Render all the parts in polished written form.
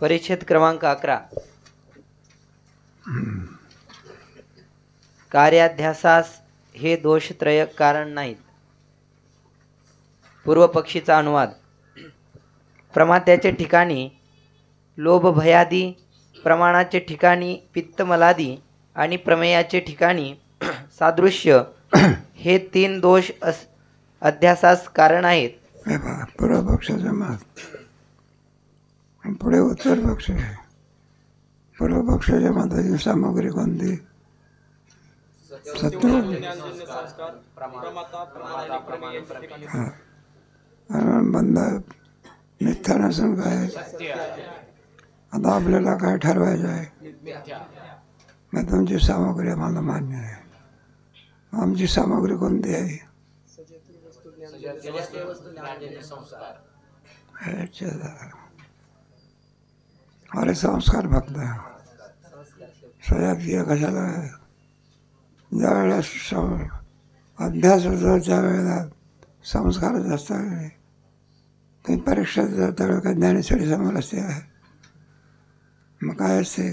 परिच्छेद क्रमांक 11. कार्याध्यासास हे दोषत्रय कारण नाहीत. पूर्व पक्षीचा अनुवाद. प्रमात्याचे ठिकाणी लोभ भयादी, प्रमाणाचे ठिकाणी पित्तमलादी आणि प्रमेयाचे ठिकाणी सादृश्य हे 3 दोष अध्यासास कारण आहेत. पूर्व पक्षाचा मत. पुढे उत्तर पक्ष आहे. पूर्व पक्षाच्या मताची सामग्री कोणती? सत्य. बंद मिथ्या नसून काय. आता आपल्याला काय ठरवायचं आहे? मग तुमची सामग्री आम्हाला मान्य आहे. आमची सामग्री कोणती आहे? अरे संस्कार फक्त सजातीय कशाला? ज्या वेळेला अभ्यास होतो त्यावेळेला संस्कारच असतात. काही परीक्षा त्यावेळेला काही ज्ञानेश्वरी समोर आहे. मग काय असते?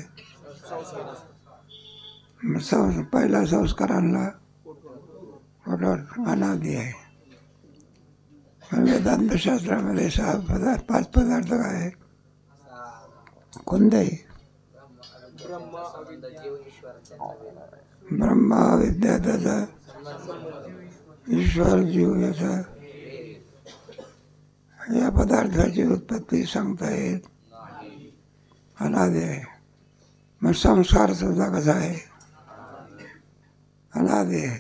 पहिला संस्कार आणला अनादी आहे. वेदांत शास्त्रामध्ये 5 पदार्थ काय आहे? कोणतेही? ब्रह्मा विद्या त्याचा, ईश्वर जीव याचा. या पदार्थाची उत्पत्ती सांगता येत अनादी आहे. मग संस्कार सुद्धा कसा आहे? अनादी आहे.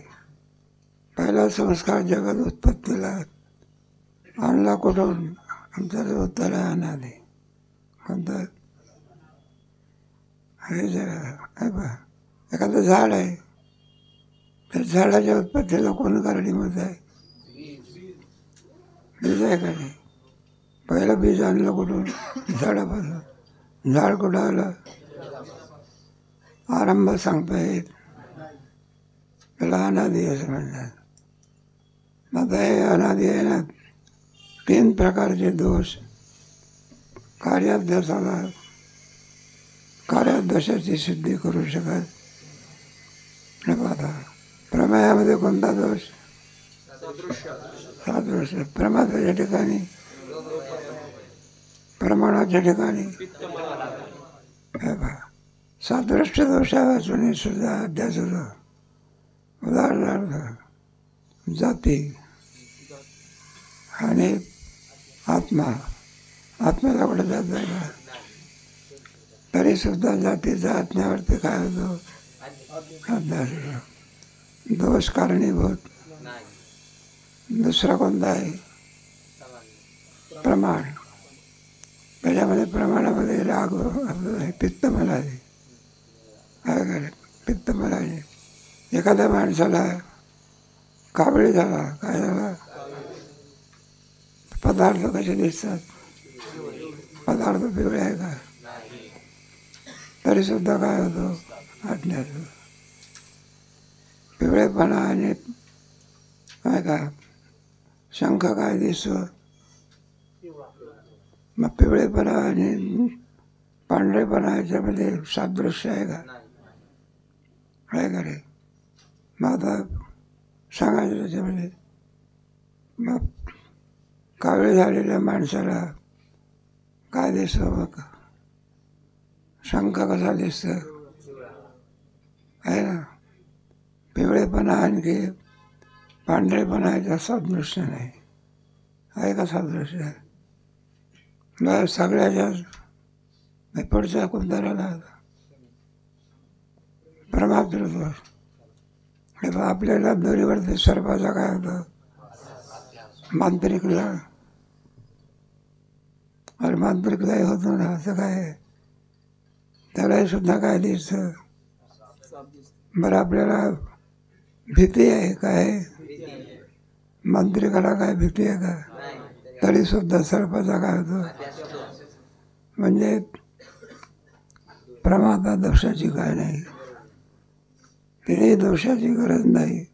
पहिला संस्कार जगत उत्पत्तीला आणला कुठून? आमचं उत्तर आहे अनादी. कोणतं? हे एखादं झाड आहे, त्या झाडाच्या उत्पत्तीला कोण कारणीभूत आहे? बीज आहे का नाही? पहिलं बीज आणलं कुठून? झाडापासून. झाड कुठं आलं? आरंभ सांगता येत. त्याला अनादी असं म्हणतात. आता हे अनादी आहे ना. 3 प्रकारचे दोष कार्याध्यासाला कार्याध्यासाची सिद्धी करू शकत. पाहता प्रमेयामध्ये कोणता दोष? सादृश्य. प्रमात्याच्या ठिकाणी, प्रमाणाच्या ठिकाणी सादृश्य दोषावाचून सुद्धा अध्यास होतो. उदाहरणार्थ जाती आणि आत्मा. आत्म्याला कुठं जात नाही का? तरी सुद्धा जातीचा आत्म्यावरती काय होतो? अध्यास होतो. दोष कारणीभूत. दुसरा कोणता आहे? प्रमाण. त्याच्यामध्ये प्रमाणामध्ये राग पित्तमलादी काय करे? पित्तमलादी. एखाद्या माणसाला काबळी झाला, काय झाला? पदार्थ कसे दिसतात? पदार्थ पिवळे आहे का? तरी सुद्धा काय होतो? अज्ञात. पिवळेपणा आणि काय का शंख काय दिसतो? मग पिवळेपणा आणि पांढरेपणा याच्यामध्ये सादृश्य आहे का? आहे का रे? मग आता सांगायचं त्याच्यामध्ये. मग कावळे झालेल्या माणसाला काय दिसतं? मग शंख कसा दिसतं? आहे ना. पिवळेपणा आणखी पांढरेपणा याचा सादृश्य नाही. आहे का सादृश्य? मग सगळ्याच्या पुढचा कोणता राहिला? प्रमात्र दोष. आपल्याला दोरीवरती सर्पाचा काय होतं? मांत्रिकला. अरे मांत्रिकलाही होतो ना. असं काय? त्यालाही सुद्धा काय दिसतं? बरं आपल्याला भीती आहे काय? मांत्रिकाला काय भीती आहे का? तरी सुद्धा सर्पाचा काय होतो? म्हणजे प्रमादा दोषाची काय नाही. तिने दोषाची गरज नाही.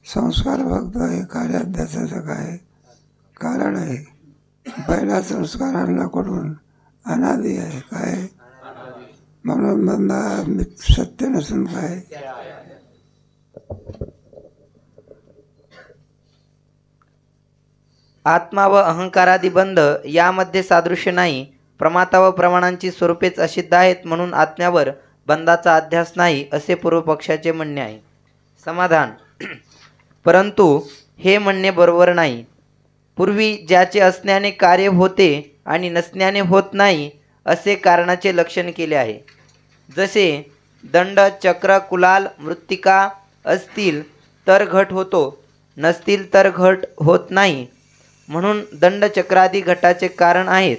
संस्कार फक्त आहे. कार्याध्यासाचं काय कारण आहे? पहिला संस्कार आणला कुठून? अनादि आहे. काय म्हणून बंधा सत्य नसून काय. आत्मा व अहंकारादी बंध यामध्ये सादृश्य नाही. प्रमाता व प्रमाणांची स्वरूपेच असिद्ध आहेत म्हणून आत्म्यावर बंधाचा अध्यास नाही असे पूर्वपक्षाचे म्हणणे आहे. समाधान. परंतु हे म्हणणे बरोबर नाही. पूर्वी ज्याचे असण्याने कार्य होते आणि नसण्याने होत नाही असे कारणाचे लक्षण केले आहे. जसे दंड चक्र कुलाल मृत्तिका असतील तर घट होतो, नसतील तर घट होत नाही म्हणून दंडचक्रादी घटाचे कारण आहेत.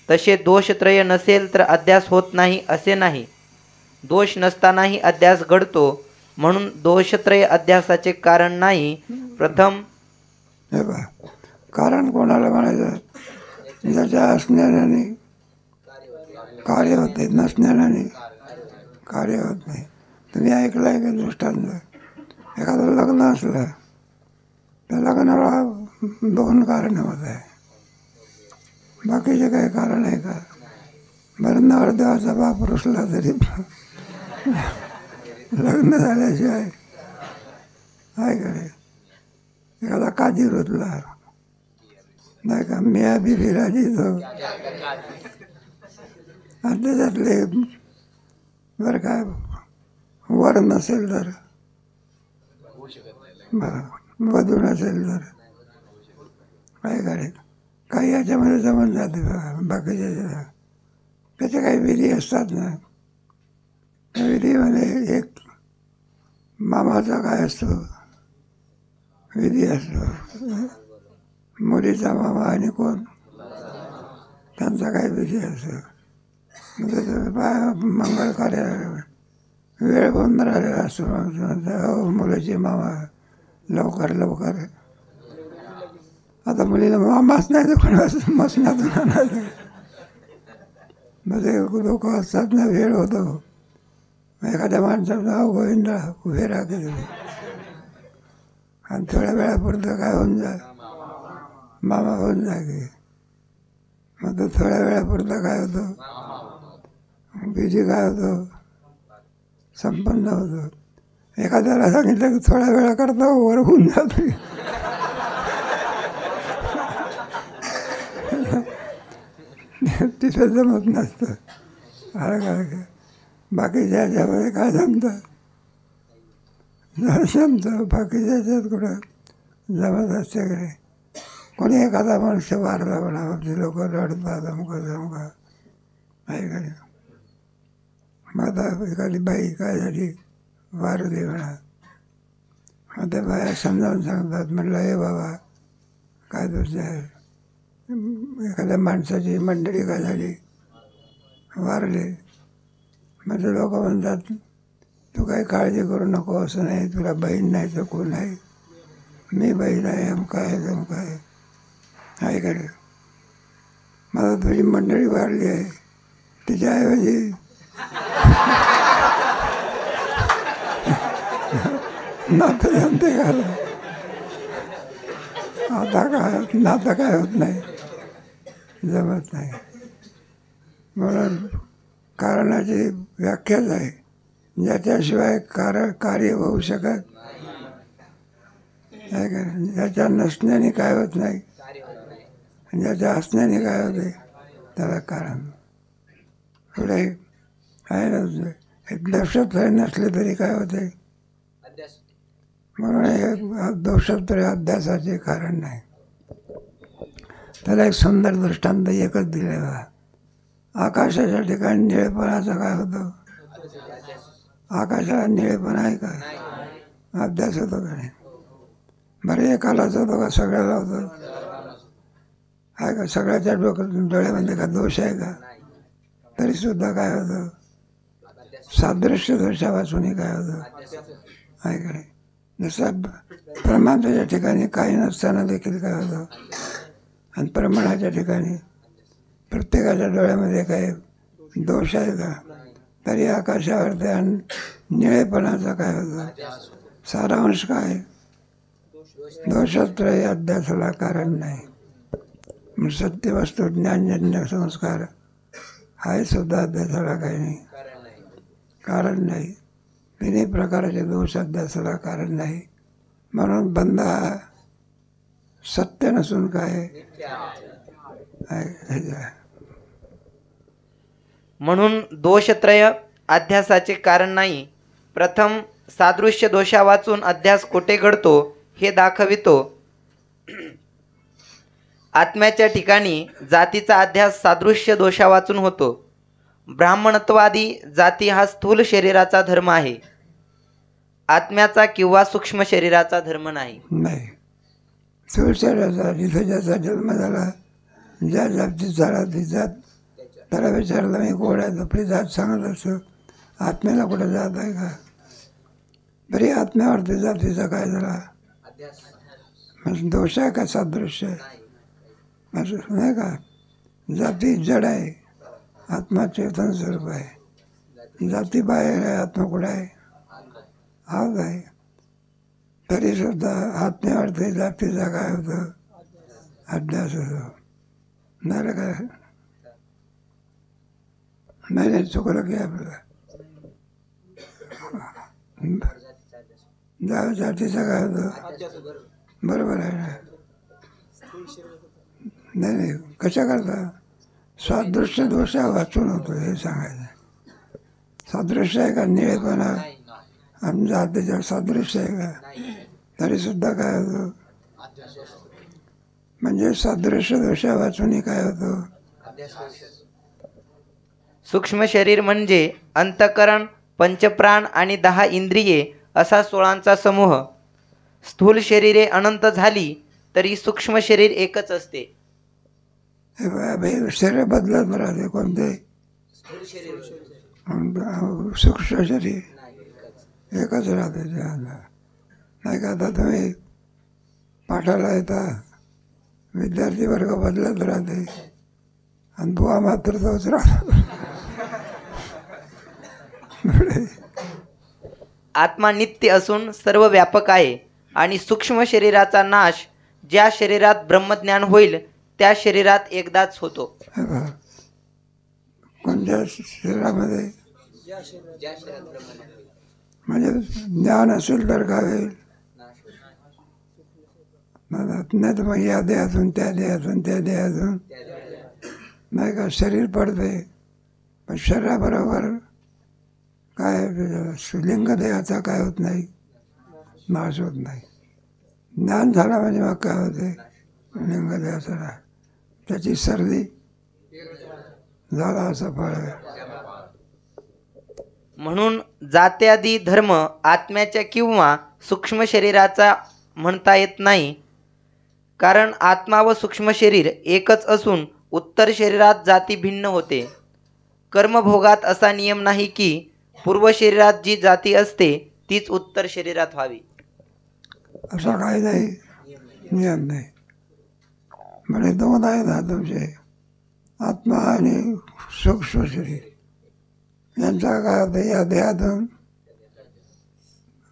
तसे दोषत्रय नसेल तर अध्यास होत नाही असे नाही. दोष नसतानाही अध्यास घडतो म्हणून दोषत्रय अध्यासाचे कारण नाही. प्रथम हे बघा, कारण कोणाला म्हणायचं? ज्याच्या असण्याने कार्य होते, नसण्याने कार्य होत नाही. तुम्ही ऐकलं आहे की दृष्टांत? एखादं लग्न असलं त्या लग्नाला 2 कारणं होत आहे. बाकीचे काही कारण आहे का? बरं, नवरदेवाचा बाप रुसला तरी लग्न झाल्याशिवाय काय करे? एखादा काजी रुतला नाही का, मिया बिबी राजी तो आणि त्याच्यातले बरं काय वर नसेल तर, वधू नसेल तर काय करेल? काही याच्यामध्ये जमून जाते बघा. बाकीच्या त्याच्या काही विधी असतात ना, त्या विधीमध्ये एक मामाचा काय असतो विधी असतो, मुलीचा मामा आणि कोण त्यांचा काही विधी असतो. मंगळ कार्य वेळ होऊन राहिलेला असतो. हो मुलीची मामा लवकर लवकर. आता मुलीला मामाच नाही तर कोण मसनातून आणायचं. म्हणजे लोक असतात ना, वेळ होतो. एखाद्या माणसाचं नाव गोविंदा उभे राहते आणि थोड्या वेळापुरतं काय होऊन जाय, मामा होऊन जागे. मग तो थोड्या वेळापुरता काय होतो, बिजी काय होतो, संपन्न होतो. एखाद्याला सांगितलं की थोड्या वेळा करता वर होऊन जातो. तिथं जमत नसतं. काय बाकीच्या ह्याच्यामध्ये काय जमतं, जमतं. बाकीच्या ह्याच्यात कुठं जमत असते काय? कोणी एखादा मनुष्य वारला म्हणा, आपली लोक रडतात अमुका जमुका आहे काय. मग आता एखादी बाई काय झाली वारली म्हणा, मग त्या बाया समजावून सांगतात. म्हटलं हे बाबा काय दोष आहे. एखाद्या माणसाची मंडळी काय झाली वारले, म्हणजे लोक म्हणतात तू काही काळजी करू नको, असं नाही, तुला बहीण नाही तर कोण आहे, मी बहीण आहे, अमका आहे जमका आहे का रे. मला तुझी मंडळी वारली आहे, तिच्याऐवजी नातं जमते का? आता काय नातं काय होत नाही, जमत नाही. म्हणून कारणाची व्याख्याच आहे. ज्याच्याशिवाय कार्य होऊ शकत नाही का. ज्याच्या नसण्याने काय होत नाही, ज्याच्या असण्याने काय होते त्याला कारण. पुढे आहे ना, एक दोषत्रय नसले तरी काय होते, म्हणून हे दोषत्रय अध्यासाचे कारण नाही. त्याला एक सुंदर दृष्टांत एकच दिलेला. आकाशाच्या ठिकाणी निळेपणाचा काय होतो, आकाशाला निळेपणा आहे का, अध्यास होतो का नाही. बरं एकालाच होतो का सगळ्याला होतो आहे का? सगळ्याच्या डोळ्यामध्ये का दोष आहे का? तरीसुद्धा काय होतं, सादृश्य दोषापासूनही काय होतं आहे का नाही. जसं प्रमाणाच्या ठिकाणी काही नसताना देखील काय होतं, आणि प्रमाणाच्या ठिकाणी प्रत्येकाच्या डोळ्यामध्ये काय दोष आहे का, तरी आकाशावर त्या निळेपणाचा काय होतं. सारांश काय, दोषत्रय अध्यासाला कारण नाही. सत्यवस्तू ज्ञानजन्य संस्कार आहे सुद्धा अध्यासाला काही नाही, कारण नाही. तिन्ही प्रकारचे दोष अध्यासाला कारण नाही. म्हणून बंध हा सत्य नसून काय आहे. म्हणून दोषत्रय अध्यासाचे कारण नाही. प्रथम सादृश्य दोषा वाचून अध्यास कोठे घडतो हे दाखवितो. आत्म्याच्या ठिकाणी जातीचा अध्यास सादृश्य दोषा वाचून होतो. ब्राह्मणत्वादी जाती हा स्थूल शरीराचा धर्म आहे, आत्म्याचा किंवा सूक्ष्म शरीराचा धर्म नाही. नाही, स्थूल शरीराचा जिथे ज्याचा जन्म झाला, ज्या जातीत झाला ती जात, त्याला विचारलं मी कोण आहे, आपली जात सांगत असतो. आत्म्याला कुठे जात आहे का? बरी आत्म्यावरती जातीचा काय झाला म्हणजे दोष आहे का सादृश्य नाही का? जाती जड आहे, आत्मा चेतन स्वरूप आहे. जाती बाहेर आहे, आत्मा कुठे आहे? आत आहे. तरी सुद्धा आत्म्यावरती जातीचा काय होतं? अध्यास होतो. नाही काय नाही चुकलं की आपल्याला जातीचा काय होतं? बरोबर आहे ना? नाही कशा करता? सादृश्य दोषा वाचून होतो हे सांगायचं. सादृश्य आहे का? निळेपणा आणि जातीच्या सादृश्य आहे का? तरी सुद्धा काय होतं? म्हणजे सादृश्य दोषा वाचून काय होतं? सूक्ष्म शरीर म्हणजे अंतःकरण, पंचप्राण आणि 10 इंद्रिये असा 16चा समूह. स्थूल शरीरे अनंत झाली तरी सूक्ष्म शरीर एकच असते. शरीर बदलत राहते. कोणते? सूक्ष्म शरीर एकच राहते. नाही का? आता तुम्ही पाठाला येता, विद्यार्थी वर्ग बदलत राहते आणि बुवा मात्र तोच राहतो. आत्मा नित्य असून सर्व व्यापक आहे आणि सूक्ष्म शरीराचा नाश ज्या शरीरात ब्रह्मज्ञान होईल त्या शरीरात एकदाच होतो. कोणत्या शरीरामध्ये? म्हणजे ज्ञान असेल तर काय होईल? नाही तर मग या देहातून त्या देहातून त्या देहातून नाही का शरीर पडते. पण शरीराबरोबर काय लिंग देहाचा काय होत नाही? नाश होत नाही. ज्ञान झाला म्हणजे मग काय होते? लिंग देहाचा नाश. त्याची सर्दी झाला असं फळ आहे. म्हणून जात्यादी धर्म आत्म्याच्या किंवा सूक्ष्म शरीराचा म्हणता येत नाही. कारण आत्मा व सूक्ष्म शरीर एकच असून उत्तर शरीरात जाती भिन्न होते. कर्मभोगात असा नियम नाही की पूर्व शरीरात जी जाती असते तीच उत्तर शरीरात व्हावी. असा काही नाही, नियम नाही. म्हणजे दोन आहे ना तुमचे, आत्मा आणि सूक्ष्म शरीर यांचा काय होतं? या देहातून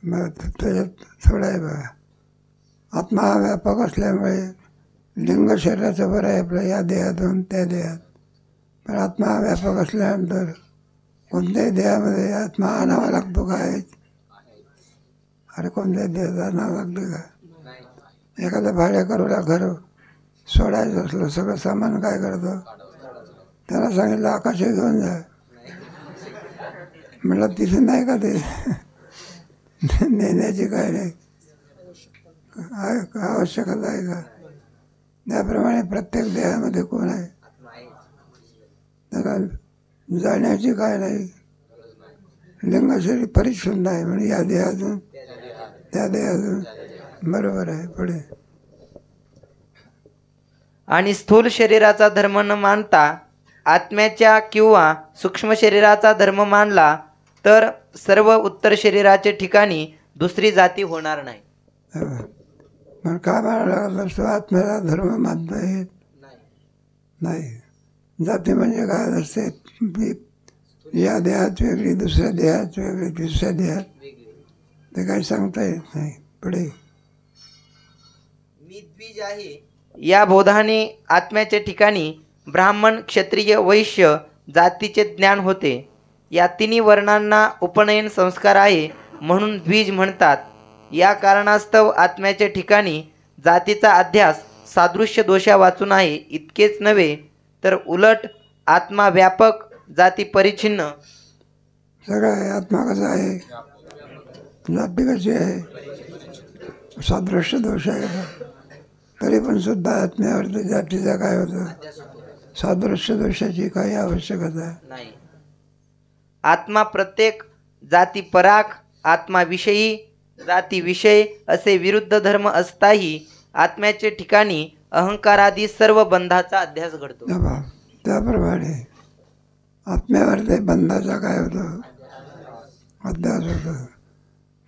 त्याच्यात थोडं आहे बघा. आत्मा हा व्यापक असल्यामुळे लिंग शरीराचं बरं आहे आपलं, या देहातून त्या देहात. पण आत्मा हा व्यापक असल्यानंतर कोणत्याही देहामध्ये आत्मा आणावा लागतो काय? अरे कोणत्याही देहात आणावं लागते का? एखाद्या भाडेकरूला घर सोडायचं असलं, सगळं सामान काय करतं? त्याला सांगितलं आकाश घेऊन जा. म्हटलं तिथे नाही का ते नेण्याची काय नाही आवश्यकता आहे का? त्याप्रमाणे प्रत्येक देहामध्ये कोण आहे? त्याला जाण्याची काय नाही. लिंग शरीर परिच्छिन्न आहे म्हणजे या देहातून त्या देहातून. बरोबर आहे. पुढे आणि स्थूल शरीराचा धर्म न मानता आत्म्याच्या किंवा सूक्ष्म शरीराचा धर्म मानला तर सर्व उत्तर शरीराच्या ठिकाणी दुसरी जाती होणार नाही. पण काय म्हणायला लागलं? आत्म्याला धर्म मानता येत नाही. जाती म्हणजे काय असते? या देहात वेगळी, दुसऱ्या देहात वेगळी, तिसऱ्या देहात ते काही सांगता येत नाही. पुढे मी द्विज आहे या बोधाने आत्म्याच्या ठिकाणी ब्राह्मण, क्षत्रिय, वैश्य जातीचे ज्ञान होते. या तिन्ही वर्णांना उपनयन संस्कार आहे म्हणून द्विज म्हणतात. या कारणास्तव आत्म्याच्या ठिकाणी जातीचा अध्यास सादृश्य दोषा वाचून आहे. इतकेच नव्हे तर उलट आत्मा व्यापक, जाती परिच्छिन्न. सगळं आहे. आत्मा कसा आहे, जाती कशी आहे, सादृश्य दोष आहे. तरी पण सुद्धा आत्म्यावरती जातीचा काय होतं, सादृश्य दोषाची काही आवश्यकता नाही. आत्मा प्रत्येक जाती पराक, आत्मा विषयी, जाती विषय असे विरुद्ध धर्म असताही आत्म्याचे ठिकाणी अहंकारादी सर्व बंधाचा अध्यास घडतो. त्याप्रमाणे आत्म्यावरती बंधाचा काय होतं, अध्यास होतो.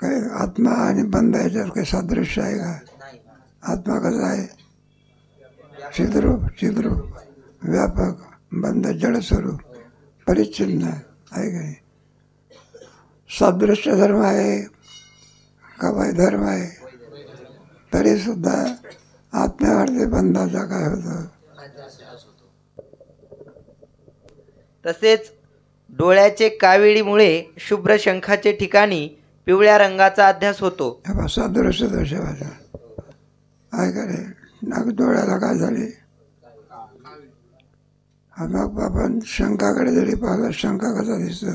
काही आत्मा आणि बंध याच्यात काही सादृश्य आहे का? आत्मा कसा आहे, चिद्रूप व्यापक, बंध जडस्वरूप परिच्छिन्न आहे. काही सादृश्य धर्म आहे का धर्म आहे, तरी सुद्धा आत्म्यावरती बंधाचा काय होतं. तसेच डोळ्याचे काविळीमुळे शुभ्र शंखाचे ठिकाणी पिवळ्या रंगाचा अध्यास होतो. सादृश्य दोषावाचा आहे का रे. नाग डोळ्याला काय झाले, मग आपण शंखाकडे जरी पाहिलं, शंखा कसा दिसतो,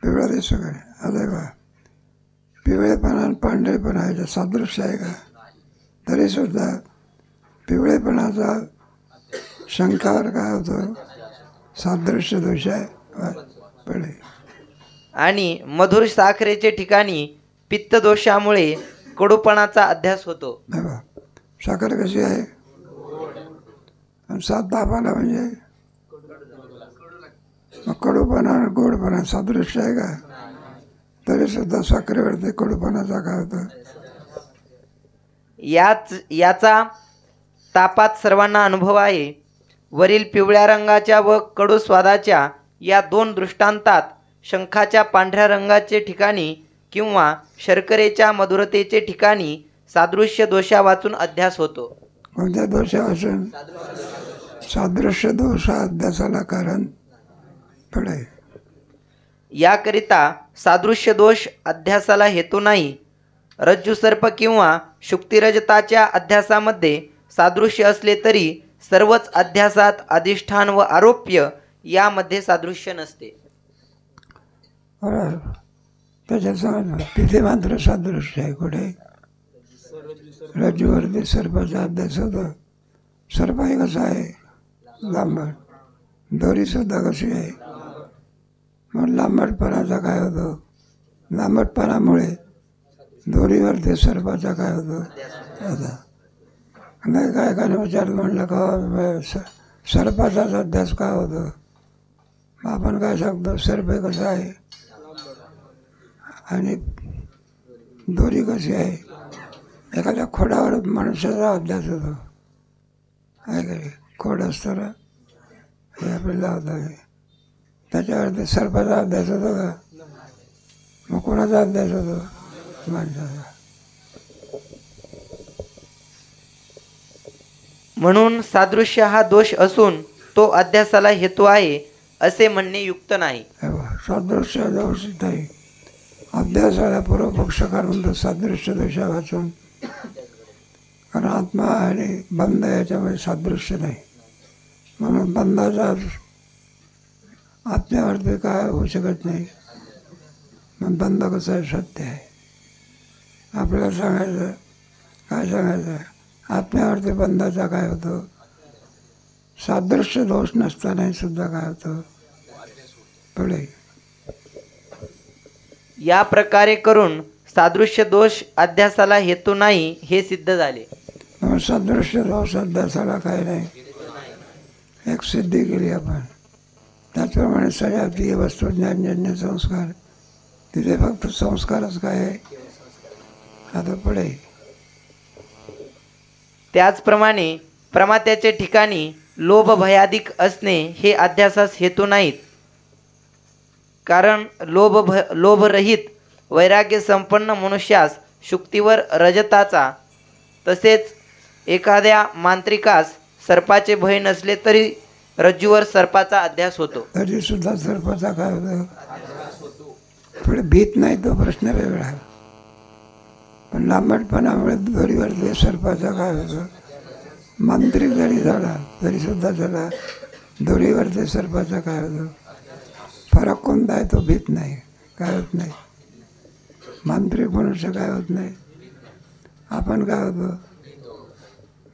पिवळा दिसतो का. अरे बा, पिवळेपणा आणि पांढरेपणा ह्याचं सादृश्य आहे का, तरी सुद्धा पिवळेपणाचा शंखावर काय होतो, सादृश्य दोष आहे पडे. आणि मधुर साखरेचे ठिकाणी पित्त दोषामुळे कडूपणाचा अध्यास होतो. साखर कशी आहे, आणि सात दाबाला म्हणजे मग कडूपणा आणि गोडपणा सादृश्य आहे का, तरी सुद्धा साखरेवरती कडूपणाचा काय होतं. याचा तापात सर्वांना अनुभव आहे. वरील पिवळ्या रंगाच्या व कडू स्वादाच्या या दोन दृष्टांतात शंखाच्या पांढऱ्या रंगाचे ठिकाणी किंवा शर्करेच्या मधुरतेचे ठिकाणी सादृश्य दोषा वाचून अध्यास होतो. कोणत्या दोषापासून, सादृश्य दोष अध्यासाला कारण पडे. याकरिता सादृश्य दोष अध्यासाला हेतू नाही. रज्जू सर्प किंवा शुक्तिरजताच्या अध्यासामध्ये सादृश्य असले तरी सर्वच अध्यासात अधिष्ठान व आरोप्य यामध्ये सादृश्य नसते. त्याच्यात समज तिथे मात्र सादृश्य आहे. कुठे, रज्जूवरती सर्पाचा अध्यास होतो. सर्प आहे कसा आहे, लांबट. दोरी सुद्धा कशी आहे, मग लांबटपणाचा काय होतो, लांबटपणामुळे दोरीवरती सर्पाचा काय होतो. आता नाही काय काय विचारलं, म्हणलं का सर्पाचाच अध्यास काय होतो. आपण काय सांगतो, सर्प कसं आहे आणि दोरी कशी आहे. एखाद्या खोडावर मनुष्याचा अभ्यास होतो आहे का, खोड असताना हे आपल्याला होतं, त्याच्यावरती सर्पाचा अभ्यास होतो का, मग कोणाचा अभ्यास होतो, माणसाचा. म्हणून सादृश्य हा दोष असून तो अध्यासाला हेतू आहे असे म्हणणे युक्त नाही. सादृश्य दोष नाही, अभ्यासाला पूर्वपक्षकार म्हणतो सादृश्य दोषा वाचून. कारण आत्मा आणि बंध याच्यामध्ये सादृश्य नाही, म्हणून बंधाचा आत्म्यावरती काय होऊ शकत नाही. मग बंध कसं आहे, सत्य आहे. आपल्याला सांगायचं काय सांगायचं, आत्म्यावरती बंधाचा काय होतो, सादृश्य दोष नसतानाही सुद्धा काय होतं पुढे. या प्रकारे करून सादृश्य दोष अध्यासाला हेतू नाही हे सिद्ध झाले. सादृश्य दोष अध्यासाला काय नाही, एक सिद्धी केली आपण. त्याचप्रमाणे सजातीय वस्तुज्ञानजन्य संस्कार, तिथे फक्त संस्कारच काय आहे आता पुढे. त्याचप्रमाणे प्रमात्याचे ठिकाणी लोभ भयाधिक असणे हे अध्यासास हेतू नाहीत. कारण लोभरहित वैराग्य संपन्न मनुष्यास शुक्तीवर रजताचा, तसेच एखाद्या मांत्रिकास सर्पाचे भय नसले तरी रज्जूवर सर्पाचा अध्यास होतो. तरी सुद्धा सर्पाचा काय होतं? पुढे भीत नाही तो प्रश्न वेगळा आहे. पण लांबटपणामुळे दोरीवर ते सर्पाचा काय होतं? मांत्रिक जरी झाला तरी सुद्धा त्याला दोरीवर ते सर्पाचा काय होतं? फरक कोणता आहे? तो भीत नाही, काय होत नाही. मांत्रिक मनुष्य काय होत नाही. आपण काय होतो?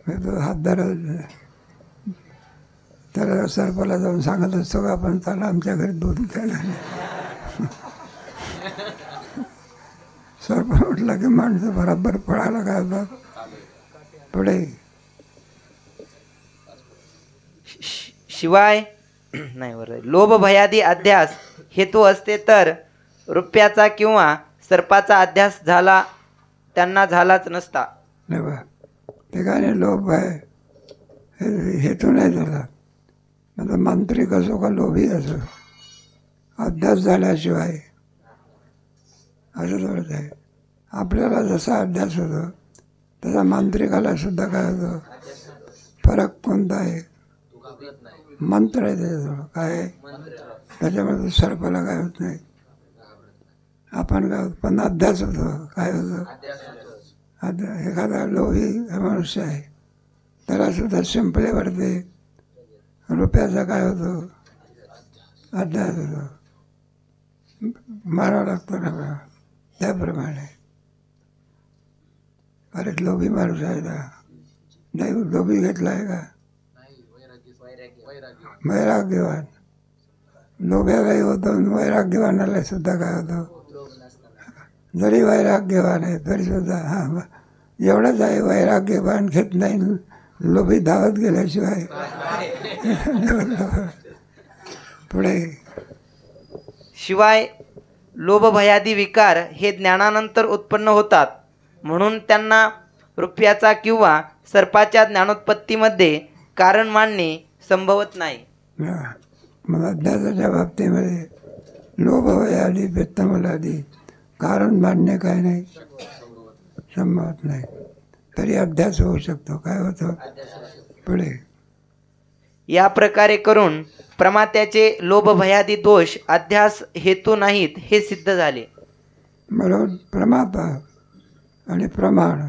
तो हात धरत त्याला सर्पाला जाऊन सांगत असतो का आपण त्याला आमच्या घरी दूध घ्यायला. सर्प म्हटलं की माणसं बरोबर पळायला काय होतात पुढे. शिवाय नाही बरं, लोभ भयादी अध्यास हेतू असते तर रुपयाचा किंवा सर्पाचा अध्यास झाला त्यांना झालाच नसता. नाही बा, ते काय नाही, लोभ आहे हेतू नाही झाला. आता मांत्रिक असो का लोभी असो, अभ्यास झाल्याशिवाय असं थोडंच आहे. आपल्याला जसा अभ्यास होतो तसा मांत्रिकाला सुद्धा काय होतं? फरक कोणता आहे? मंत्र आहे त्याच्याजवळ. काय आहे? त्याच्यामध्ये सर्पाला काय होत नाही. आपण काय होत? पण अभ्यास होतो. काय होतं? एखादा लोभी मनुष्य आहे त्याला सुद्धा शिंपलेवर ते रुपयाचा काय होतो? अध्यास होतो. मारावं लागतं ना. त्याप्रमाणे अरे लोभी माणूस आहे का? नाही, लोभी घेतला आहे का? वैराग्यवान. लोभ्यालाही होतो, वैराग्यवानाला सुद्धा काय होतं? जरी वैराग्यवान आहे तरी सुद्धा हां एवढंच आहे, वैराग्यवान घेत नाही, लोभी धावत गेल्याशिवाय. पुढे शिवाय लोभ भयादी विकार हे ज्ञानानंतर उत्पन्न होतात म्हणून त्यांना रुपयाचा किंवा सर्पाच्या ज्ञानोत्पत्तीमध्ये कारण मानणे संभवत नाही. मग अध्यासाच्या बाबतीमध्ये लोभ भयादी पित्तमलादी कारण मानणे काय नाही, संभवत नाही. तरी अध्यास होऊ शकतो. काय होतं? पुढे या प्रकारे करून प्रमात्याचे लोभ भयादी दोष अध्यास हेतू नाहीत हे सिद्ध झाले. म्हणून प्रमाता आणि प्रमाण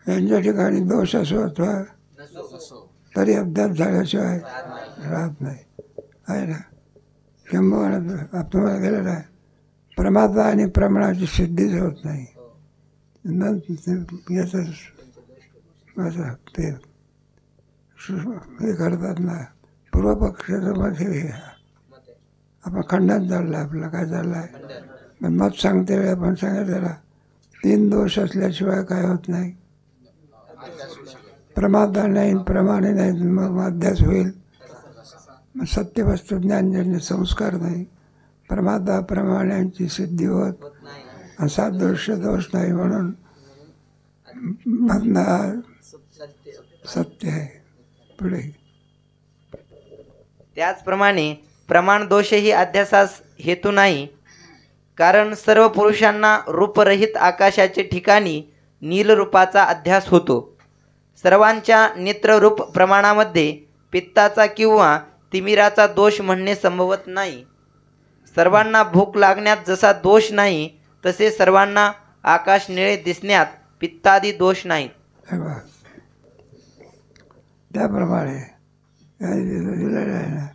यांच्या ठिकाणी दोष असो अथवा तरी अभ्यास झाल्याशिवाय राहत नाही, आहे ना. किंबहुना तुम्हाला गेलेला आहे, प्रमाता आणि प्रमाणाची सिद्धीच होत नाही. याचं असं ते हे करतात ना, पूर्वपक्षाचं मत हे आपण खंडन चाललं आहे. आपलं काय चाललं आहे? पण मत सांगते वेळी आपण सांगितलेला 3 दोष असल्याशिवाय काय होत नाही. प्रमाता नाही, प्रमाणे नाही, मग अध्यास होईल. मग सत्यवस्तू ज्ञानजन्य संस्कार नाही, प्रमाता प्रमाणांची सिद्धी होत, असा दृश्य दोष नाही. म्हणून म्हणणं सत्य आहे. पुढे त्याचप्रमाणे प्रमाण दोषही अध्यासास हेतू नाही, कारण सर्व पुरुषांना रूपरहित आकाशाचे ठिकाणी नीलरूपाचा अध्यास होतो. सर्वांच्या नेत्ररूप प्रमाणामध्ये पित्ताचा किंवा तिमिराचा दोष म्हणणे संभवत नाही. सर्वांना भूक लागण्यात जसा दोष नाही तसे सर्वांना आकाश निळे दिसण्यात पित्तादी दोष नाहीत. त्याप्रमाणे आहे ना,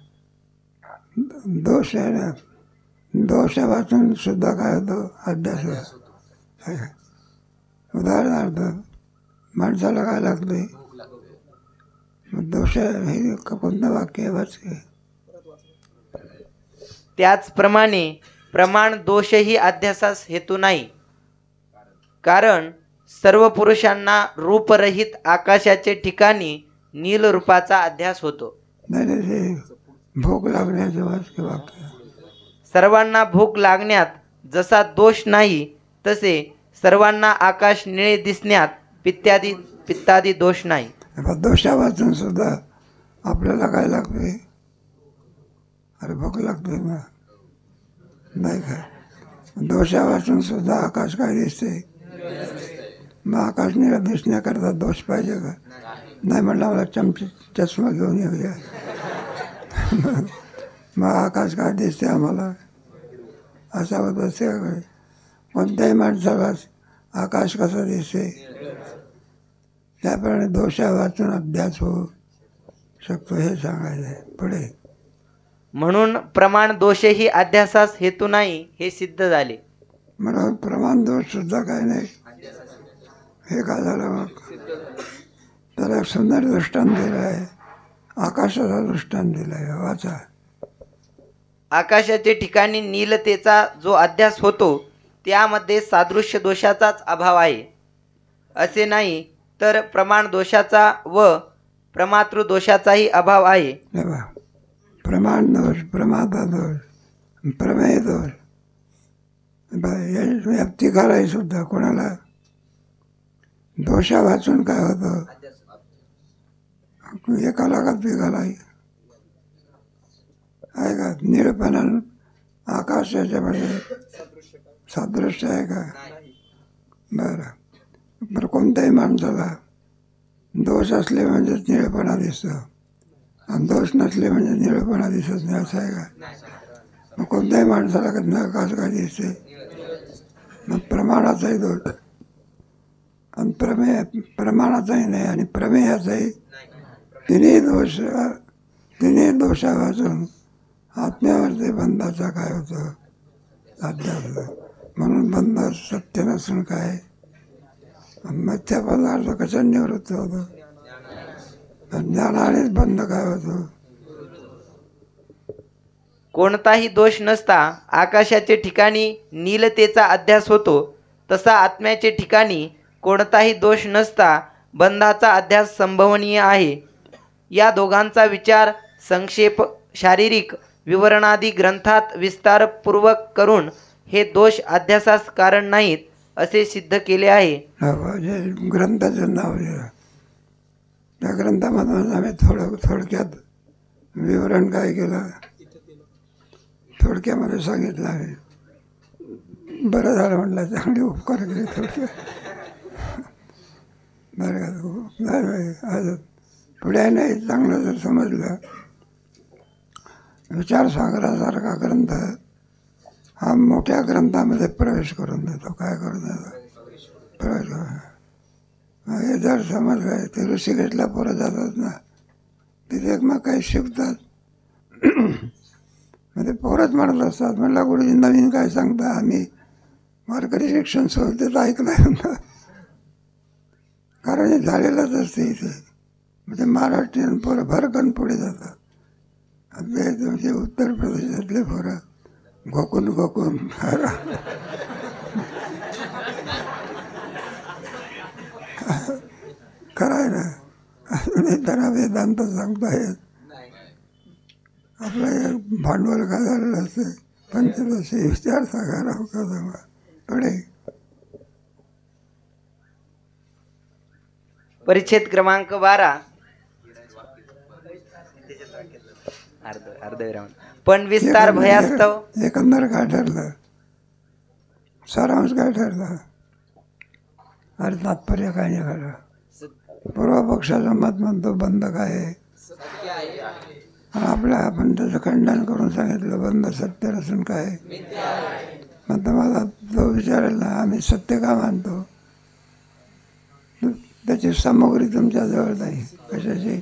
दोष आहे ना, दोषापासून सुद्धा काय होतो? अभ्यास होतो. उदाहरणार्थ माणसाला काय लागते? दोष हे कोणतं वाक्य वाचके. त्याचप्रमाणे प्रमाण दोषही अध्यासास हेतू नाही, कारण सर्व पुरुषांना रूपरहित आकाशाचे ठिकाणी नील रूपाचा अध्यास होतो. नाही, भूक लागण्याचे वाक्य. सर्वांना भूक लागण्यात जसा दोष नाही तसे सर्वांना आकाश निळे दिसण्यात पित्तादी दोष नाही. दोषापासून सुद्धा आपल्याला काय लागते? अरे भूक लागते ना, नाही का? दोषापासून सुद्धा आकाश काय दिसते? मग आकाश निळं दिसण्याकरता दोष पाहिजे का? नाही म्हणलं मला चष्मा घेऊन येऊया. मग आकाश काय दिसते आम्हाला असा होत असते. कोणत्याही माणसाला आकाश कसं दिसते त्याप्रमाणे दोषा वाचून अभ्यास होऊ शकतो हे सांगायचं आहे पुढे. म्हणून प्रमाण दोषही अध्यासास हेतू नाही हे सिद्ध झाले. म्हणून प्रमाण दोष सुद्धा काही नाही. हे काय झालं मग त्याला एक सुंदर दृष्टांत दिलं आहे. आकाशाचा दृष्टांत दिला आहे. वाचा. आकाशाचे ठिकाणी नीलतेचा जो अध्यास होतो त्यामध्ये सादृश्य दोषाचाच अभाव आहे असे नाही, तर प्रमाण दोषाचा व प्रमातृ दोषाचाही अभाव आहे. प्रमाण दोष, प्रमाता दोष, प्रमेय दोष व्याप्ती करायची सुद्धा. कोणाला दोषा वाचून काय होतं एकाला का पिकाला आहे का निळपणानं आकाश याच्यामध्ये सादृश्य आहे का? बरं कोणत्याही माणसाला दोष असले म्हणजे निळपणा दिसतो आणि दोष नसले म्हणजे निळपणा दिसत नाही असं आहे का? मग कोणत्याही माणसाला आकाश काय दिसते? मग प्रमाणाचाही दोष आणि प्रमाणाचाही नाही आणि प्रमेयाचाही तिन्ही दोषा वाचून आत्म्यावरती बंधाचा काय होतं अध्यास. म्हणून बंध सत्य नसून काय मिथ्या पदार्थ कशा निवृत्त होतो ज्ञानानेच बंध काय होतो. कोणताही दोष नसता आकाशाचे ठिकाणी नीलतेचा अध्यास होतो, तसा आत्म्याचे ठिकाणी कोणताही दोष नसता बंधाचा अध्यास संभवनीय आहे. या दोघांचा विचार संक्षेप शारीरिक विवरणादी ग्रंथात विस्तारपूर्वक करून हे दोष अध्यासास कारण नाहीत असे सिद्ध केले आहे. ग्रंथाचं नाव त्या ग्रंथामधून आम्ही थोडक्यात विवरण काय केलं थोडक्यामध्ये सांगितलं आहे. बरं झालं म्हटलं चांगली उपकार केले थोडक्यात. बरं पुढे नाही चांगलं जर समजलं विचारसागरासारखा ग्रंथ हा मोठ्या ग्रंथामध्ये प्रवेश करून देतो. काय करून देतो? प्रवेश करून. हे जर समजलं ते ऋषिकेशला पोरं जातात ना तिथे मग काही शिकतात मग ते पोरच म्हणत असतात म्हणलं गुरुजी नवीन काय सांगता आम्ही वारकरी शिक्षण संस्थेत ऐकलं म्हणतात. कारण हे झालेलंच असते इथे. म्हणजे महाराष्ट्रीयन पोरं भरकन पुढे जातात. आपले तुमचे उत्तर प्रदेशातले पोरं घोकून खरं ना त्यांना वेदांत सांगतायत. आपलं भांडवल काय झालेलं असते पंचदशी विचारसागर पुढे. परिच्छेद क्रमांक 12 अर्धविराम. पण विस्तार भयास्तव एकंदर काय ठरलं सारांश काय ठरला अरे तात्पर्य काय निघालं. पूर्व पक्षाचं मत म्हणतो बंद काय आहे आणि आपण त्याचं खंडन करून सांगितलं बंद सत्य नसून काय. मग मला तो विचारेल ना आम्ही सत्य का मानतो त्याची सामुग्री तुमच्याजवळ नाही. कशाची?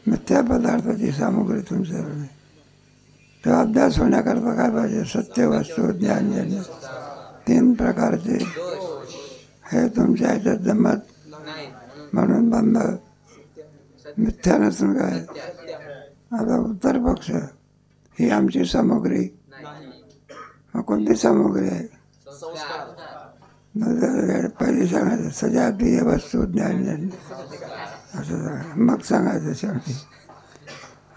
मिथ्या पदार्थाची सामुग्री तुमच्याजवळ नाही. तो अभ्यास होण्याकरता काय पाहिजे? सत्य वस्तू ज्ञान ज्ञान 3 प्रकारचे हे तुमच्या ह्याच्यात जमत म्हणून बंद मिथ्या नसून काय. आता उत्तर पक्ष ही आमची सामुग्री. कोणती सामुग्री आहे? पहिली सांगायचं सजातीय वस्तू ज्ञान ज्ञान असं सांगा. मग सांगायचं शेवटी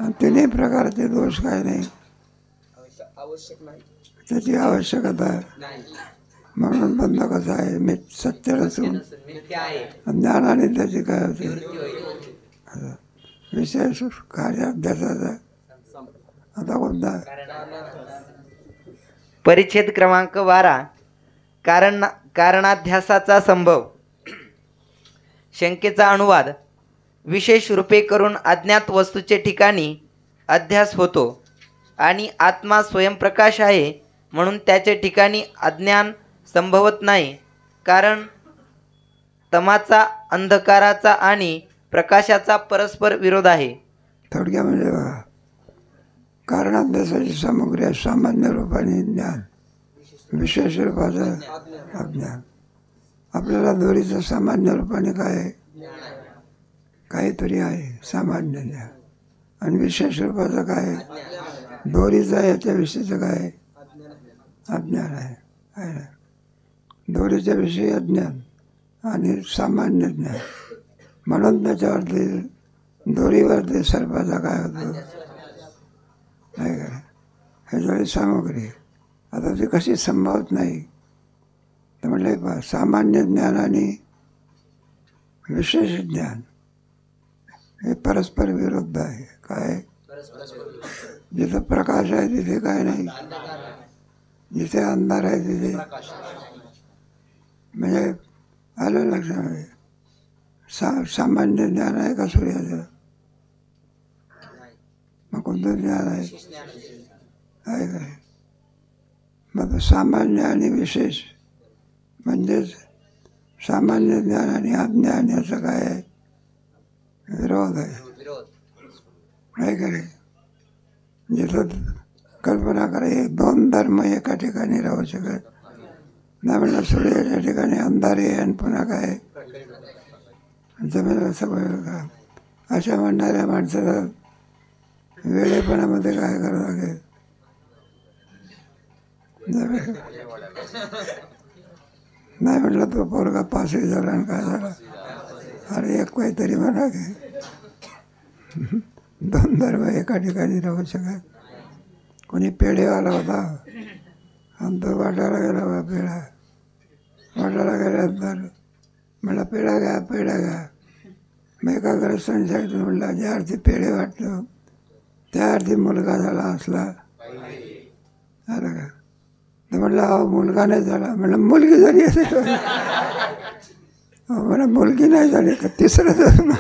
आणि 3 प्रकारचे दोष काय नाही त्याची आवश्यकता म्हणून बंद कसं आहे मी सत्य नसून ज्ञानाने त्याची काय होते विशेष कार्य अभ्यासाचा. आता कोणता? परिच्छेद क्रमांक 12 कारणाध्यासाचा संभव. शंकेचा अनुवाद. विशेष रूपे करून अज्ञात वस्तूचे ठिकाणी अध्यास होतो आणि आत्मा स्वयंप्रकाश आहे म्हणून त्याच्या ठिकाणी अज्ञान संभवत नाही. कारण तमाचा अंधकाराचा आणि प्रकाशाचा परस्पर विरोध आहे. थोडक्या म्हणजे बघा, कारण अभ्यासाची सामग्री आहे सामान्य रूपाने ज्ञान, विशेष रूपाचं अज्ञान. आपल्याला दोरीचं सामान्य रूपाने काय आहे, काहीतरी आहे सामान्य ज्ञान, आणि विशेष रूपाचं काय आहे, दोरीचं याच्याविषयीचं काय आहे, अज्ञान आहे ना. दोरीच्या विषयी अज्ञान आणि सामान्य ज्ञान, म्हणून त्याच्यावरती दोरीवरती सर्पाचा काय होतो, नाही का, हे सगळी सामग्री. आता ती कशी संभवत नाही तर म्हटले पहा, सामान्य ज्ञान आणि विशेष ज्ञान हे परस्पर विरुद्ध आहे. काय, जिथं प्रकाश आहे तिथे काय नाही, जिथे अंधार आहे तिथे, म्हणजे आलं लक्षामध्ये. सामान्य ज्ञान आहे का सूर्याचं, मग कोणतं ज्ञान आहे काय. मग सामान्य आणि विशेष म्हणजेच सामान्य ज्ञान आणि अज्ञान याचं काय आहे, विरोध आहे का नाही. जिथं कल्पना करायची दोन धर्म एका ठिकाणी राहू शकत नाही. म्हणलं सूर्याच्या ठिकाणी अंधार आहे आणि पुन्हा काय जमेल सगळं का. अशा म्हणणाऱ्या माणसाला वेळेपणामध्ये काय करावं लागेल, नाही म्हटलं तो पोरगा पासही झाला आणि काय झाला, अरे एक काहीतरी म्हणा की दोन धर्म एका ठिकाणी राहू शकत. कोणी पेढेवाला होता आणि तो वाटायला गेला बा पेढा, वाटायला गेल्यानंतर म्हणला पेढा घ्या पेढा घ्या. मग एका ग्रस्ताने सांगितलं, म्हटलं ज्या अर्थी पेढे वाटलं त्या अर्थी मुलगा झाला असला, आलं का. तर म्हटलं अहो मुलगा नाही झाला, म्हणलं मुलगी झाली असेल. मला मुलगी नाही झाली का तिसरं जन्म,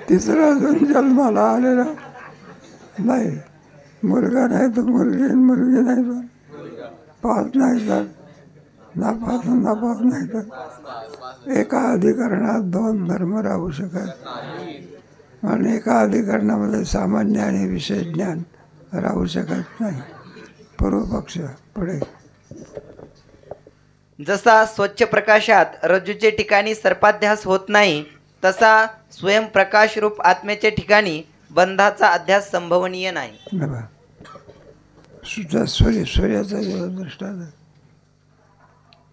तिसरा अजून जन्माला आलेला नाही. मुलगा नाही तर मुलगी, मुलगी नाही तर पाच नाही तर नापास, नापास नाही तर एका अधिकरणात दोन धर्म राहू शकत आणि एका अधिकरणामध्ये सामान्य आणि विशेष ज्ञान राहू शकत नाही. पूर्वपक्ष पुढे. जसा स्वच्छ प्रकाशात रज्जूचे ठिकाणी सर्पाध्यास होत नाही, तसा स्वयंप्रकाश रूप आत्मेच्या ठिकाणी बंधाचा अध्यास संभवनीय नाही. सूर्याचा दृष्टांत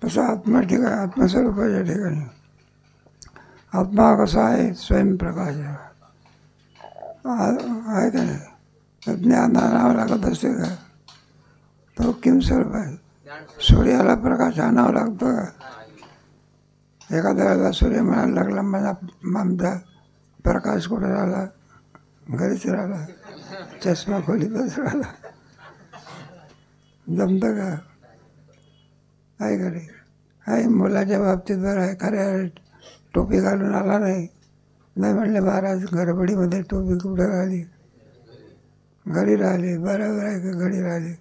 तसा आत्मा ठिकाणी, आत्मस्वरूपाच्या ठिकाणी आत्मा कसा आहे, स्वयंप्रकाश आहे का नाही. ज्ञान आणावं लागत असते का, तो किम स्वरूप आहे. सूर्याला प्रकाश आणावा लागतो का. एखाद्या वेळेला सूर्य म्हणायला लागला मला आमचा प्रकाश कुठे राहिला, घरीच राहिला, चष्मा खोलीतच राहिला, जमतं का, आहे का नाही. आहे मुलाच्या बाबतीत बरं आहे, खऱ्या टोपी घालून आला नाही, नाही म्हणले महाराज गडबडीमध्ये टोपी कुठं राहिली, घरी राहिली, बरोबर आहे का, घरी राहिली,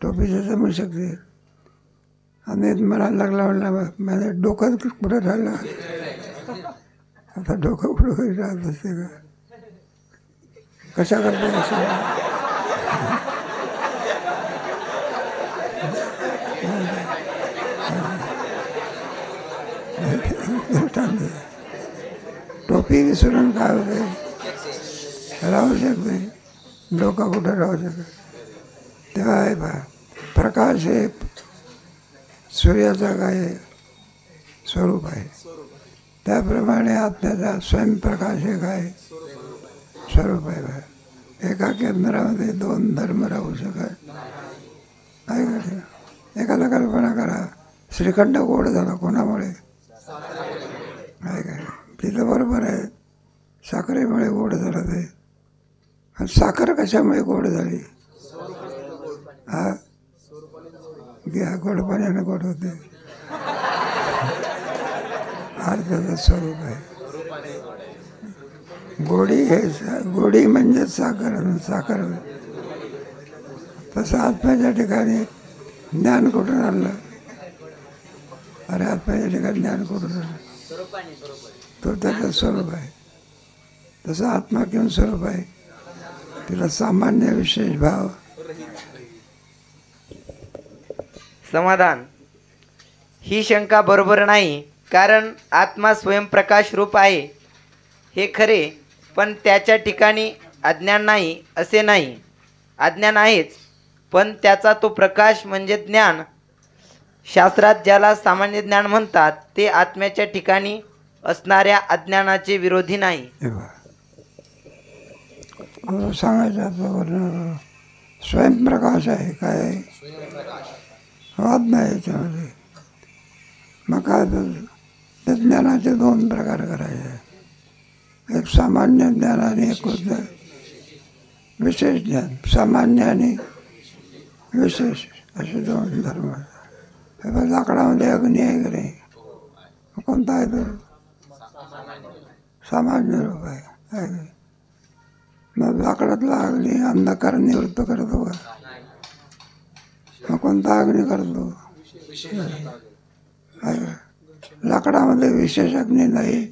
टोपीचं जमू शकते. आणि म्हणायला लागला म्हणला माझं डोकं कुठं राहिलं, आता डोकं कुठं घरी राहत असते का, कशा करते असं. टोपी विसरून काय होते, राहू शकते, डोकं कुठं राहू शकत. तेव्हा आहे पहा, प्रकाश हे सूर्याचा काय स्वरूप आहे, त्याप्रमाणे आत्म्याचा स्वयंप्रकाश हे काय स्वरूप आहे. बा एका केंद्रामध्ये दोन धर्म राहू शकत आहे का. एखादा कल्पना करा, श्रीखंड गोड झाला कोणामुळे, आहे का. तिथं बरोबर आहे, साखरेमुळे गोड झालं ते. आणि साखर कशामुळे गोड झाली, हा घ्या गोड पाण्याने गोड होते, अर्थाचं स्वरूप आहे. गोडी हे गोडी म्हणजे साखर, साखर. तसं आत्म्याच्या ठिकाणी ज्ञान कुठून आणलं? अरे आत्म्याच्या ठिकाणी ज्ञान कुठून आणलं? तो त्याचं स्वरूप आहे. तसं आत्मा किंवा स्वरूप आहे, तिला सामान्य विशेष भाव. समाधान. ही शंका बरोबर नाही, कारण आत्मा स्वयंप्रकाश रूप आहे हे खरे, पण त्याच्या ठिकाणी अज्ञान नाही असे नाही. अज्ञान आहेच, पण त्याचा तो प्रकाश म्हणजे ज्ञान. शास्त्रात ज्याला सामान्य ज्ञान म्हणतात ते आत्म्याच्या ठिकाणी असणाऱ्या अज्ञानाचे विरोधी नाही. सांगायचं आपलं स्वयंप्रकाश आहे. काय आहे? आत्मा आहे याच्यामध्ये. मग काय त्या ज्ञानाचे दोन प्रकार करायचे. एक सामान्य ज्ञान आणि एक विशेष ज्ञान. सामान्य आणि विशेष असे दोन धर्म. लाकडामध्ये अग्नी आहे की नाही? कोणता आहे तो? सामान्य रूप आहे. मग लाकडातला अग्नी अंधकार निवृत्त करतो का? मग कोणता अग्नी करतो? लाकडामध्ये विशेष अग्नी नाही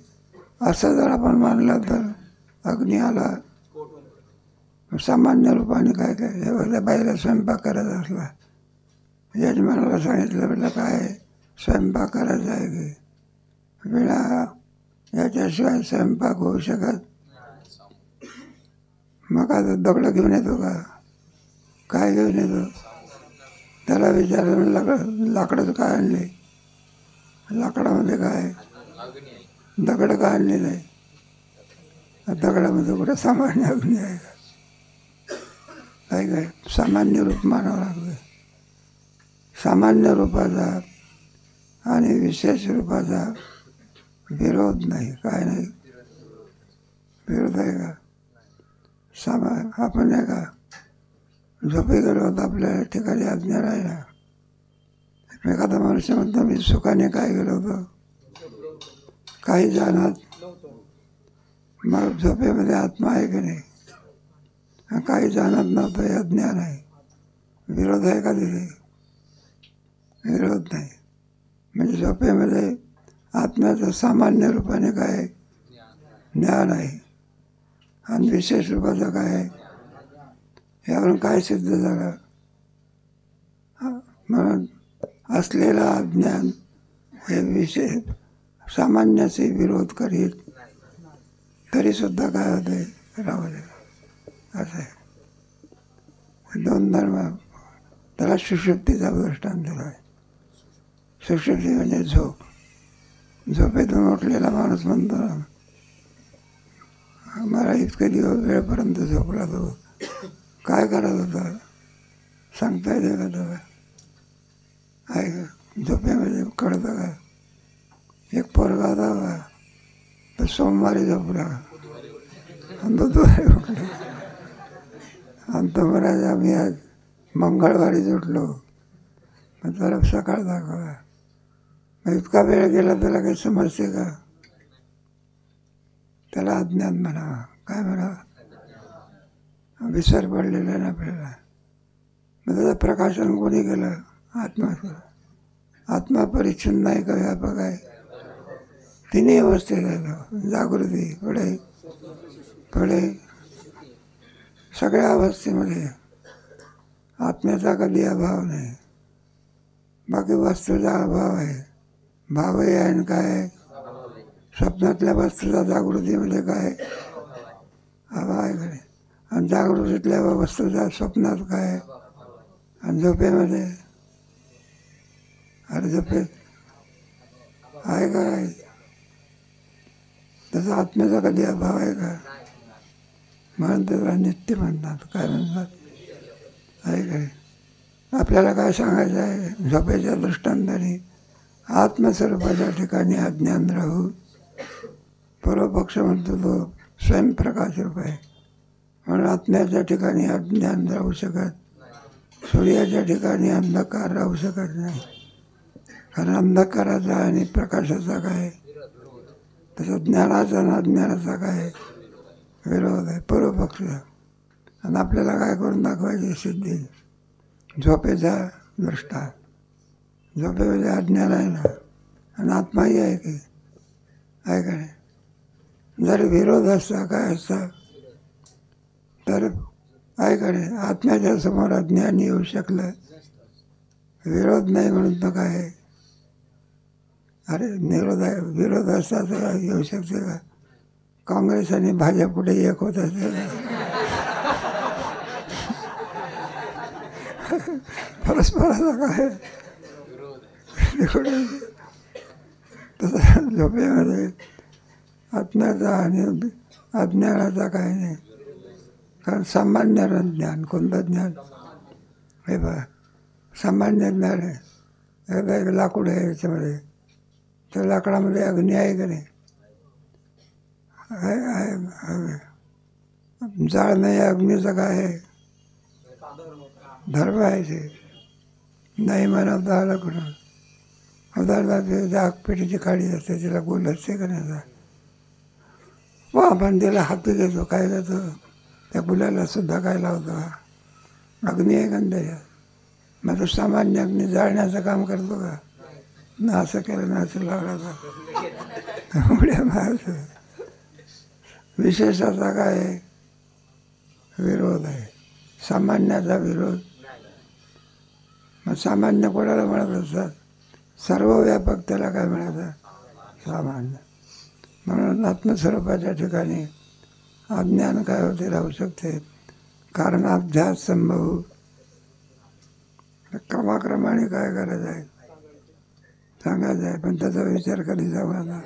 असं जर आपण मानलं तर अग्नी आला. सामान्य रूपाने काय काय बाहेर स्वयंपाक करायचा असला, यजमानाला सांगितलं म्हटलं काय स्वयंपाक करायचा आहे की वेळा याच्याशिवाय स्वयंपाक होऊ शकत. मग आता दगड घेऊन येतो का? काय घेऊन येतो? त्याला विचारलं लाकडं काय आणले? लाकडामध्ये काय? दगड का आणले नाही? दगडामध्ये कुठे सामान्य अग्नी आहे का? काय काय सामान्य रूप मानावं लागतं. सामान्य रूपाचा आणि विशेष रूपाचा विरोध नाही. काय नाही विरोध आहे का? आपण आहे का झोपे गेलो होतो, आपल्या ठिकाणी अज्ञान आहे ना. एखादा मनुष्य म्हणतो मी सुखाने काय गेलो होतो, काही जाणत. मग झोपेमध्ये आत्मा आहे की नाही? काही जाणत नव्हतं, हे अज्ञान आहे. विरोध आहे का तिथे? विरोध नाही. म्हणजे झोपेमध्ये आत्म्याचं सामान्य रूपाने काय ज्ञान आहे आणि विशेष रूपाचं काय आहे. यावरून काय सिद्ध झालं? म्हणून असलेलं अज्ञान हे विशेष सामान्याचे विरोध करीत तरीसुद्धा काय होते? राहू दे. असं आहे. दोन धर्म. त्याला सुषुप्तीचा दृष्टांत दिला आहे. सुषुप्ती म्हणजे झोप. झोपेतून उठलेला माणूस म्हणतो मला इतके दिवस वेळपर्यंत झोपला तो. काय करत होता सांगता येते का तुला? आहे का? झोपेमध्ये कळतं का? एक पोरगा होता का तर सोमवारी झोपला आणि बुधवारी उठला. आणि तो म्हणायचा आम्ही आज मंगळवारीच उठलो. मग त्याला सकाळ दाखवा. मग इतका वेळ गेला त्याला काही समजते का? त्याला अज्ञान म्हणावा. काय म्हणावा? विसर पडलेला ना आपल्याला. मग त्याचं प्रकाशन कोणी केलं? आत्मा. आत्मा परिच्छिन्न नाही का? व्यापक आहे. तिन्ही अवस्थेत आहे. जागृती पुढे पुढे सगळ्या अवस्थेमध्ये आत्म्याचा कधी अभाव नाही. बाकी वस्तूचा अभाव आहे. भावही आहे आणि काय आहे? स्वप्नातल्या वस्तूचा जागृतीमध्ये काय अभाव आहे का? आणि जागृतीतल्या वस्तूचा स्वप्नात काय? आणि झोपेमध्ये? अरे झोपेत आहे का? आहे. तसं आत्म्याचा कधी अभाव आहे का? म्हणून त्याला नित्य म्हणतात. काय म्हणतात? आहे काय? आपल्याला काय सांगायचं आहे? झोपेच्या दृष्टांताने आत्मस्वरूपाच्या ठिकाणी अज्ञान राहू. पूर्वपक्ष म्हणतो तो स्वयंप्रकाश रूप आहे म्हणून आत्म्याच्या ठिकाणी अज्ञान राहू शकत. सूर्याच्या ठिकाणी अंधकार राहू शकत नाही. कारण अंधकाराचा आणि प्रकाशाचा काय तसं ज्ञानाचा आणि अज्ञानाचा काय विरोध आहे, पूर्वपक्ष. आणि आपल्याला काय करून दाखवायची सिद्धी? झोपेचा दृष्टा. झोपेमध्ये अज्ञान आहे ना, आणि आत्माही आहे की आहे का नाही? जर विरोध असता काय असता तर आहे का नाही, आत्म्याच्या समोर अज्ञान येऊ शकलं. विरोध नाही म्हणून तर काय आहे? अरे विरोध असता तर येऊ शकते का? काँग्रेस आणि भाजप कुठे एक होत असते का? परस्पराचा काय तसं झोपेमध्ये आत्म्याचा आणि अज्ञानाचा काय नाही. कारण सामान्य ज्ञान, कोणतं ज्ञान हे बघा, सामान्य ज्ञान आहे. एकदा एक लाकूड आहे याच्यामध्ये, त्या लाकडामध्ये अग्नी आहे का नाही? आहे. जाळ नाही, अग्नीचं काय आहे? धर्म आहे ते. नाही म्हणता आलं कुठं. उदाहरणार्थ आगपेटीची काळी असते, तिला गोल असते का नाही? व आपण तिला हाती घेतो, काय घेतो? त्या गुलाला सुद्धा काय लावतो? अग्नी आहे का त्याच्यात? मग तो सामान्य अग्नी जाळण्याचं काम करतो का? ना असं केलं ना असं लावला उड्या मारतो. विशेषाचा काय आहे? विरोध आहे, सामान्याचा विरोध. मग सामान्य कोणाला म्हणत असतात? सर्व व्यापक त्याला काय म्हणायचं? सामान्य. म्हणून आत्मस्वरूपाच्या ठिकाणी अज्ञान काय होते? राहू शकते. कारणाभ्यास संभव. क्रमाक्रमाने काय करायचं आहे सांगायचं आहे, पण त्याचा विचार कधी जाऊ आता.